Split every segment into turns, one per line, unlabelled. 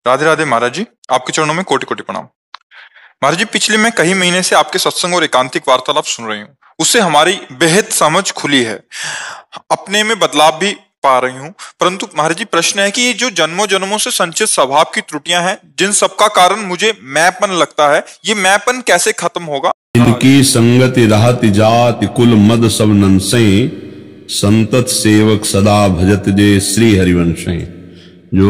राधे राधे महाराज जी, आपके चरणों में कोटि कोटि प्रणाम। महाराज जी, पिछले मैं कई महीने से आपके सत्संग और एकांतिक वार्तालाप सुन रही हूँ। उससे हमारी बेहद समझ खुली है, अपने में बदलाव भी पा रही हूँ। परंतु महाराज जी, प्रश्न है कि ये जो जन्मों जन्मों से संचित स्वभाव की त्रुटियां हैं, जिन सबका कारण मुझे मैंपन लगता है, ये मैंपन कैसे खत्म होगा?
इनकी संगति रहति जाति कुल मद सब नंसे, संतत सेवक सदा भजत जे श्री हरिवंश। जो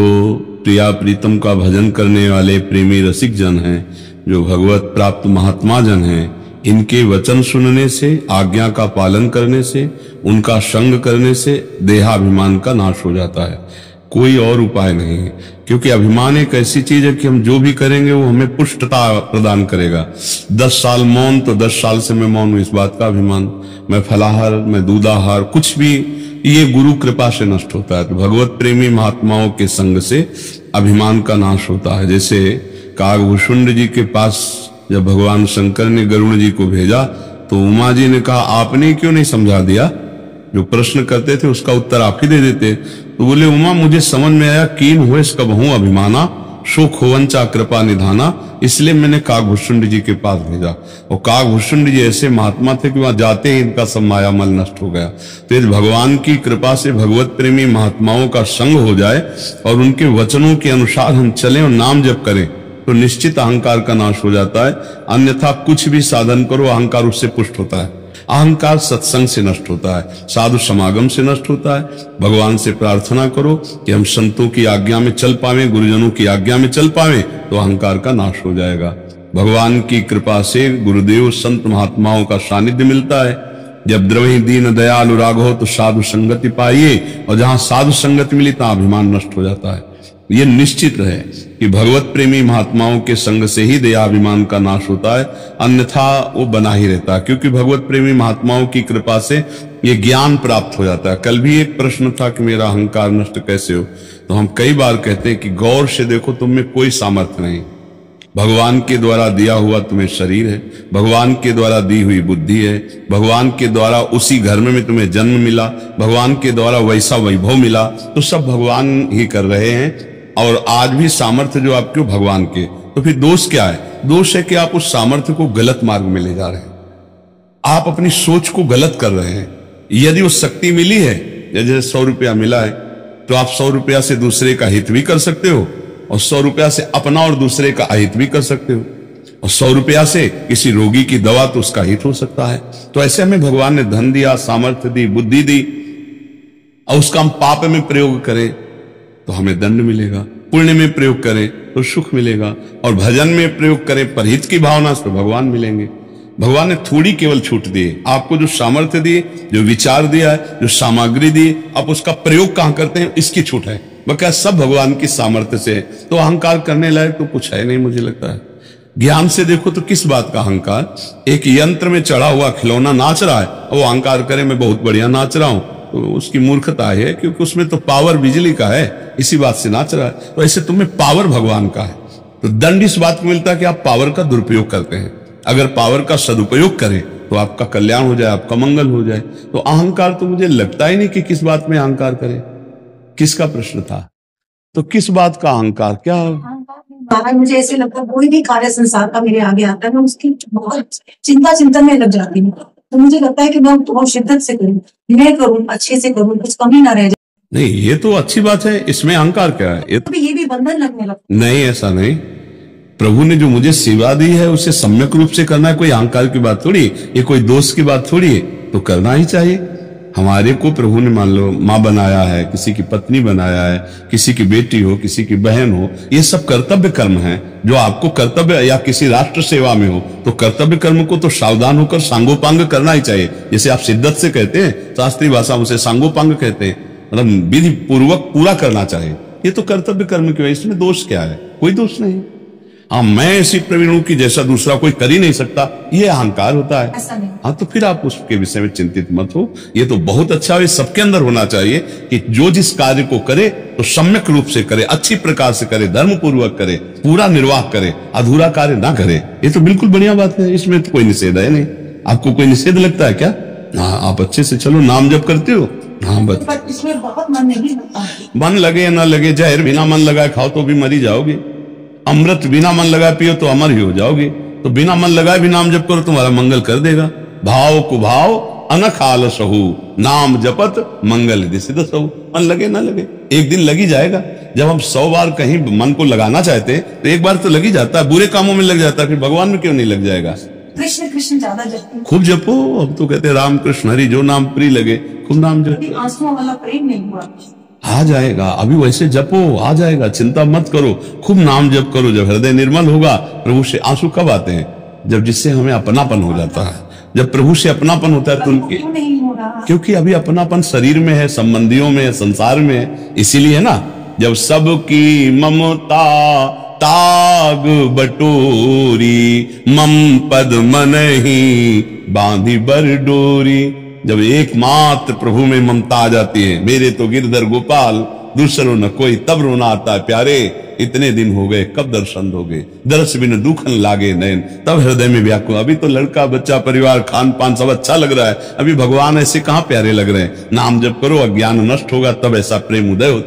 प्रिया प्रीतम का भजन करने वाले प्रेमी रसिक जन हैं, जो भगवत प्राप्त महात्मा जन हैं, इनके वचन सुनने से, आज्ञा का पालन करने से, उनका संग करने से देहाभिमान का नाश हो जाता है। कोई और उपाय नहीं है, क्योंकि अभिमान एक ऐसी चीज है कि हम जो भी करेंगे वो हमें पुष्टता प्रदान करेगा। 10 साल मौन तो 10 साल से मैं मौन हूं, इस बात का अभिमान। मैं फलाहार, मैं दूधाहार, कुछ भी, ये गुरु कृपा से नष्ट होता है। तो भगवत प्रेमी महात्माओं के संग से अभिमान का नाश होता है। जैसे कागभूषुंड जी के पास जब भगवान शंकर ने गरुण जी को भेजा तो उमा जी ने कहा, आपने क्यों नहीं समझा दिया? जो प्रश्न करते थे उसका उत्तर आप ही दे देते। तो बोले, उमा मुझे समझ में आया, कीन हुए कबहू अभिमाना, शो खोवंचा कृपा निधाना, इसलिए मैंने कागभूषुंड जी के पास भेजा। और कागभूषुंड जी ऐसे महात्मा थे कि वहां जाते ही इनका सब मायामल नष्ट हो गया। तो इस भगवान की कृपा से भगवत प्रेमी महात्माओं का संग हो जाए और उनके वचनों के अनुसार हम चलें और नाम जप करें तो निश्चित अहंकार का नाश हो जाता है। अन्यथा कुछ भी साधन करो, अहंकार उससे पुष्ट होता है। अहंकार सत्संग से नष्ट होता है, साधु समागम से नष्ट होता है। भगवान से प्रार्थना करो कि हम संतों की आज्ञा में चल पावे, गुरुजनों की आज्ञा में चल पावे, तो अहंकार का नाश हो जाएगा। भगवान की कृपा से गुरुदेव संत महात्माओं का सानिध्य मिलता है। जब द्रवहि दीन दयालु राघव तो साधु संगति पाइए, और जहां साधु संगति मिली तहां अभिमान नष्ट हो जाता है। ये निश्चित है कि भगवत प्रेमी महात्माओं के संग से ही देहाभिमान का नाश होता है, अन्यथा वो बना ही रहता है। क्योंकि भगवत प्रेमी महात्माओं की कृपा से ये ज्ञान प्राप्त हो जाता है। कल भी एक प्रश्न था कि मेरा अहंकार नष्ट कैसे हो, तो हम कई बार कहते हैं कि गौर से देखो, तुम में कोई सामर्थ्य नहीं। भगवान के द्वारा दिया हुआ तुम्हें शरीर है, भगवान के द्वारा दी हुई बुद्धि है, भगवान के द्वारा उसी घर में तुम्हें जन्म मिला, भगवान के द्वारा वैसा वैभव मिला, तो सब भगवान ही कर रहे हैं। और आज भी सामर्थ्य जो आपके भगवान के, तो फिर दोष क्या है? दोष है कि आप उस सामर्थ्य को गलत मार्ग में ले जा रहे हैं, आप अपनी सोच को गलत कर रहे हैं। यदि वो शक्ति मिली है, जैसे 100 रुपया मिला है, तो आप 100 रुपया से दूसरे का हित भी कर सकते हो, और 100 रुपया से अपना और दूसरे का अहित भी कर सकते हो। और 100 रुपया से किसी रोगी की दवा, तो उसका हित हो सकता है। तो ऐसे हमें भगवान ने धन दिया, सामर्थ्य दी, बुद्धि दी, और उसका हम पाप में प्रयोग करें तो हमें दंड मिलेगा, पुण्य में प्रयोग करें तो सुख मिलेगा, और भजन में प्रयोग करें परहित की भावना से तो भगवान मिलेंगे। भगवान ने थोड़ी केवल छूट दी, आपको जो सामर्थ्य दिए, जो विचार दिया है, जो सामग्री दी, आप उसका प्रयोग कहां करते हैं, इसकी छूट है। बल्कि सब भगवान की सामर्थ्य से। तो अहंकार करने लायक तो कुछ है नहीं, मुझे लगता है। ज्ञान से देखो तो किस बात का अहंकार? एक यंत्र में चढ़ा हुआ खिलौना नाच रहा है, और वो अहंकार करे मैं बहुत बढ़िया नाच रहा हूं, तो उसकी मूर्खता है, क्योंकि उसमें तो पावर बिजली का है, इसी बात से नाच रहा है। तो ऐसे तुम्हें पावर भगवान का है, तो दंड इस बात को मिलता है कि आप पावर का दुरुपयोग करते हैं। अगर पावर का सदुपयोग करें तो आपका कल्याण हो जाए, आपका मंगल हो जाए। तो अहंकार तो मुझे लगता ही नहीं कि किस बात में अहंकार करें। किसका प्रश्न था? तो किस बात का अहंकार? क्या
महाराज, मुझे ऐसे लगता है कोई भी कार्य संसार का मेरे आगे आता है, मैं उसकी बहुत चिंतन में लग जाती हूँ। तो मुझे लगता है कि मैं बहुत शिद्दत से करूँ, मैं करूँ, अच्छे से करूँ, कुछ कमी ना रह जाए।
नहीं, ये तो अच्छी बात है, इसमें अहंकार क्या है?
ये भी बंधन लगने लगता।
नहीं, ऐसा नहीं। प्रभु ने जो मुझे सेवा दी है उसे सम्यक रूप से करना है, कोई अहंकार की बात थोड़ी, ये कोई दोष की बात थोड़ी है, तो करना ही चाहिए। हमारे को प्रभु ने मान लो माँ बनाया है, किसी की पत्नी बनाया है, किसी की बेटी हो, किसी की बहन हो, ये सब कर्तव्य कर्म है जो आपको कर्तव्य, या किसी राष्ट्र सेवा में हो तो कर्तव्य कर्म को तो सावधान होकर सांगोपांग करना ही चाहिए। जैसे आप शिद्दत से कहते हैं, शास्त्रीय भाषा में उसे सांगोपांग कहते हैं, मतलब विधि पूर्वक पूरा करना चाहिए। ये तो कर्तव्य कर्म की वजह, इसमें दोष क्या है? कोई दोष नहीं। हाँ, मैं ऐसी प्रवीण हूं कि जैसा दूसरा कोई कर ही नहीं सकता, ये अहंकार होता है। हाँ, तो फिर आप उसके विषय में चिंतित मत हो। ये तो बहुत अच्छा है, सबके अंदर होना चाहिए कि जो जिस कार्य को करे तो सम्यक रूप से करे, अच्छी प्रकार से करे, धर्म पूर्वक करे, पूरा निर्वाह करे, अधूरा कार्य ना करे। ये तो बिल्कुल बढ़िया बात है, इसमें तो कोई निषेध है नहीं। आपको कोई निषेध लगता है क्या? हाँ, आप अच्छे से चलो, नाम जप करते हो, हाँ बस
पर इसमें बहुत मन नहीं लगता है।
मन लगे या ना लगे, जहर बिना मन लगाए खाओ तो भी मरी जाओगे, अमृत बिना मन लगाए पियो तो अमर ही हो जाओगे। तो बिना मन लगाए भी नाम जप करो, तुम्हारा मंगल कर देगा। भाव कुभाव अनख आलसहु, नाम जपत मंगल दिसिद सहु। मन लगे ना लगे, एक दिन लगी जाएगा। जब हम 100 बार कहीं मन को लगाना चाहते तो एक बार तो लगी जाता है, बुरे कामों में लग जाता है, फिर भगवान में क्यों नहीं लग जाएगा।
कृष्ण कृष्ण ज्यादा जपते,
खूब जपो। अब तो कहते राम कृष्ण हरि, जो नाम प्रिय लगे खूब नाम जपो,
आंसुओं वाला प्रेम नहीं हुआ।
आ जाएगा। अभी वैसे जपो, आ जाएगा, चिंता मत करो, खूब नाम जप करो। जब हृदय निर्मल होगा, प्रभु से आंसू कब आते हैं? जब जिससे हमें अपनापन हो जाता है। जब प्रभु से अपनापन होता है तो उनके,
नहीं हो रहा,
क्योंकि अभी अपनापन शरीर में है, संबंधियों में है, संसार में है, इसीलिए ना। जब सबकी ममता ताग बटोरी, मम पद मन ही बांधी बर डोरी। जब एकमात्र प्रभु में ममता आ जाती है, मेरे तो गिरधर गोपाल दूसरों न कोई, तब रोना आता है प्यारे, इतने दिन हो गए कब दर्शन दोगे, दर्श बिन दुखन लागे नयन, तब हृदय में व्याकुल। अभी तो लड़का बच्चा परिवार खान पान सब अच्छा लग रहा है, अभी भगवान ऐसे कहां प्यारे लग रहे हैं। नाम जप करो, अज्ञान नष्ट होगा, तब ऐसा प्रेम उदय होता है।